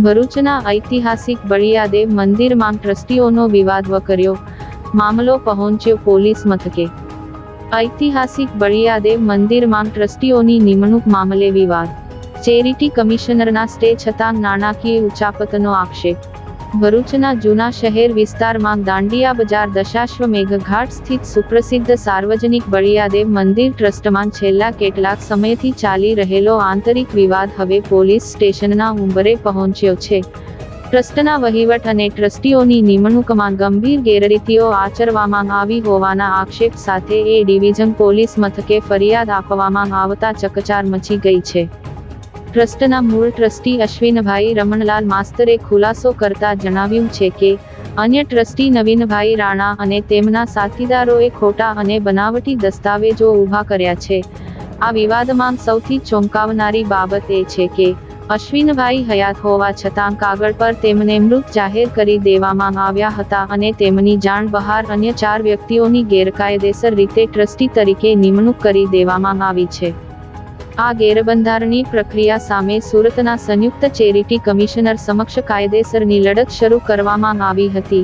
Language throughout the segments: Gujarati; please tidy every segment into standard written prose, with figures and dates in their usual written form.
ભરૂચના ઐતિહાસિક બળિયાદેવ મંદિરમાં ટ્રસ્ટીઓનો વિવાદ વકર્યો, મામલો પહોંચ્યો પોલીસ મથકે। ઐતિહાસિક બળિયાદેવ મંદિરમાં ટ્રસ્ટીઓની નિમણૂક મામલે વિવાદ, ચેરિટી કમિશનરના સ્ટે છતાં નાણાકીય ઉચાપતનો આક્ષેપ। ભરૂચના જૂના શહેર વિસ્તારમાં દાંડિયા બજાર દશાશ્વમેઘ ઘાટ સ્થિત સુપ્રસિદ્ધ સાર્વજનિક બળિયાદેવ મંદિર ટ્રસ્ટમાં છેલ્લા કેટલાક સમયથી ચાલી રહેલો આંતરિક વિવાદ હવે પોલીસ સ્ટેશનના ઉંબરે પહોંચ્યો છે। ટ્રસ્ટના વહીવટ અને ટ્રસ્ટીઓની નિમણૂકમાં ગંભીર ગેરરીતિઓ આચરવામાં આવી હોવાના આક્ષેપ સાથે એ ડિવિઝન પોલીસ મથકે ફરિયાદ આપવામાં આવતા ચકચાર મચી ગઈ છે। ટ્રસ્ટના મૂળ ટ્રસ્ટી અશ્વિનભાઈ રમણલાલ માસ્તરે ખુલાસો કરતા જણાવ્યું છે કે અન્ય ટ્રસ્ટી નવીનભાઈ રાણા અને તેમના સાથીદારોએ ખોટા અને બનાવટી દસ્તાવેજો ઊભા કર્યા છે। આ વિવાદમાં સૌથી ચોંકાવનારી બાબત એ છે કે અશ્વિનભાઈ હયાત હોવા છતાં કાગળ પર તેમને મૃત જાહેર કરી દેવામાં આવ્યા હતા અને તેમની જાણ બહાર અન્ય 4 વ્યક્તિઓની ગેરકાયદેસર રીતે ટ્રસ્ટી તરીકે નિમણૂક કરી દેવામાં આવી છે। આ ગેરબંધારણીય પ્રક્રિયા સામે સુરતના સંયુક્ત ચેરિટી કમિશનર સમક્ષ કાયદેસરની લડત શરૂ કરવામાં આવી હતી,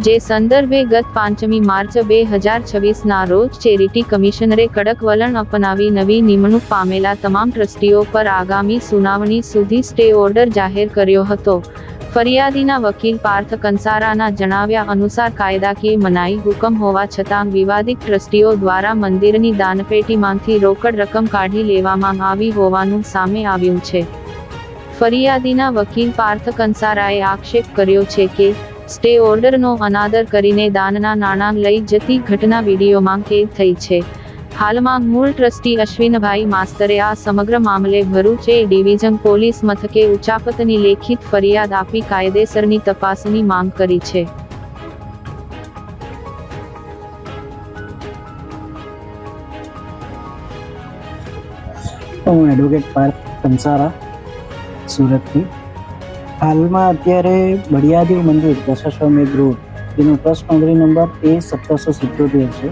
જે સંદર્ભે ગત 5મી માર્ચ 2026ના રોજ ચેરિટી કમિશનરે કડક વલણ અપનાવી નવી નિમણૂક પામેલા તમામ ટ્રસ્ટીઓ પર આગામી સુનાવણી સુધી સ્ટે ઓર્ડર જાહેર કર્યો હતો। ફરિયાદીના વકીલ પાર્થ કંસારાના જણાવ્યા અનુસાર કાયદાકીય મનાઈ હુકમ હોવા છતાં વિવાદિત ટ્રસ્ટીઓ દ્વારા મંદિરની દાનપેટીમાંથી રોકડ રકમ કાઢી લેવામાં આવી હોવાનું સામે આવ્યું છે। ફરિયાદીના વકીલ પાર્થ કંસારાએ આક્ષેપ કર્યો છે કે સ્ટે ઓર્ડરનો અનાદર કરીને દાનના નાણાં લઈ જતી ઘટના વિડીયોમાં કેદ થઈ છે। હાલમાં મૂળ ટ્રસ્ટી અશ્વિનભાઈ માસ્તરે આ સમગ્ર મામલે ભરૂચ એ ડિવિઝન પોલીસ મથકે ઉચાપતની લેખિત ફરિયાદ આપી કાયદેસરની તપાસની માંગ કરી છે। હું એડવોકેટ પાર્થ કંસારા સુરતથી। હાલમાં અત્યારે બળિયાદેવ મંદિર દશાશ્વમેઘ રોડ જેનો ટ્રસ્ટ નોંધણી નંબર A1777 છે,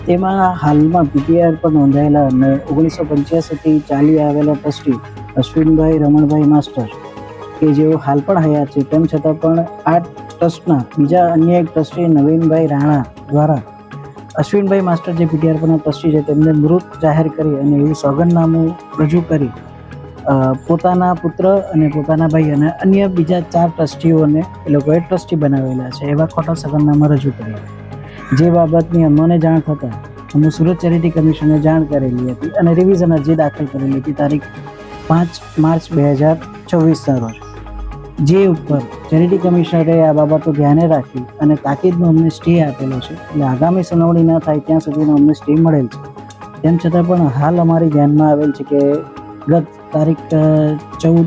તેમાં હાલમાં પીટીઆર પર નોંધાયેલા અને 1985થી ચાલી આવેલા ટ્રસ્ટી અશ્વિનભાઈ રમણભાઈ માસ્ટર કે જેઓ હાલ પણ હયાત છે, તેમ છતાં પણ આ ટ્રસ્ટના બીજા અન્ય એક ટ્રસ્ટી નવીનભાઈ રાણા દ્વારા અશ્વિનભાઈ માસ્ટર જે પીટીઆર પરના ટ્રસ્ટી છે તેમને મૃત જાહેર કરી અને એવું સોગંદનામું રજૂ કરી પોતાના પુત્ર અને પોતાના ભાઈ અને અન્ય બીજા 4 ટ્રસ્ટીઓને એ લોકોએ ટ્રસ્ટી બનાવેલા છે એવા ખોટા સોગંદનામા રજૂ કર્યા, જે બાબતની અમને જાણ થતાં અમે સુરત ચેરિટી કમિશનને જાણ કરેલી હતી અને રિવિઝન અરજી દાખલ કરેલી હતી તારીખ 5 માર્ચ 2024ના રોજ, જે ઉપર ચેરિટી કમિશનરે આ બાબતો ધ્યાને રાખી અને તાકીદનો અમને સ્ટે આપેલો છે। એટલે આગામી સુનાવણી ન થાય ત્યાં સુધીનો અમને સ્ટે મળેલ છે। તેમ છતાં પણ હાલ અમારી ધ્યાનમાં આવેલ છે કે ગત તારીખ 14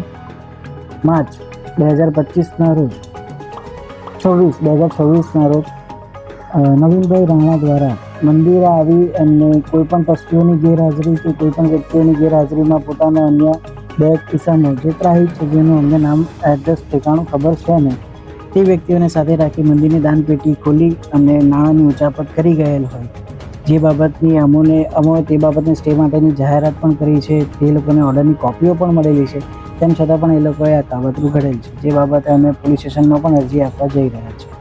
માર્ચ 2025ના રોજ 2026ના રોજ નવીનભાઈ રાણા દ્વારા મંદિરે આવી અને કોઈપણ ટ્રસ્ટીઓની ગેરહાજરી કે કોઈપણ વ્યક્તિઓની ગેરહાજરીમાં પોતાના અન્ય 2 કિસ્સામાં જે ત્રાહિત છે, જેનું અમને નામ એડ્રેસ ઠેકાણું ખબર છે ને, તે વ્યક્તિઓને સાથે રાખી મંદિરની દાનપેટી ખોલી અને નાણાંની ઉચાપત કરી ગયેલ હોય, જે બાબતની અમે તે બાબતની સ્ટે માટેની જાહેરાત પણ કરી છે। તે લોકોને ઓર્ડરની કોપીઓ પણ મળેલી છે, તેમ છતાં પણ એ લોકોએ આ કાવતરું ઘડેલ છે, જે બાબતે અમે પોલીસ સ્ટેશનમાં પણ અરજી આપવા જઈ રહ્યા છીએ।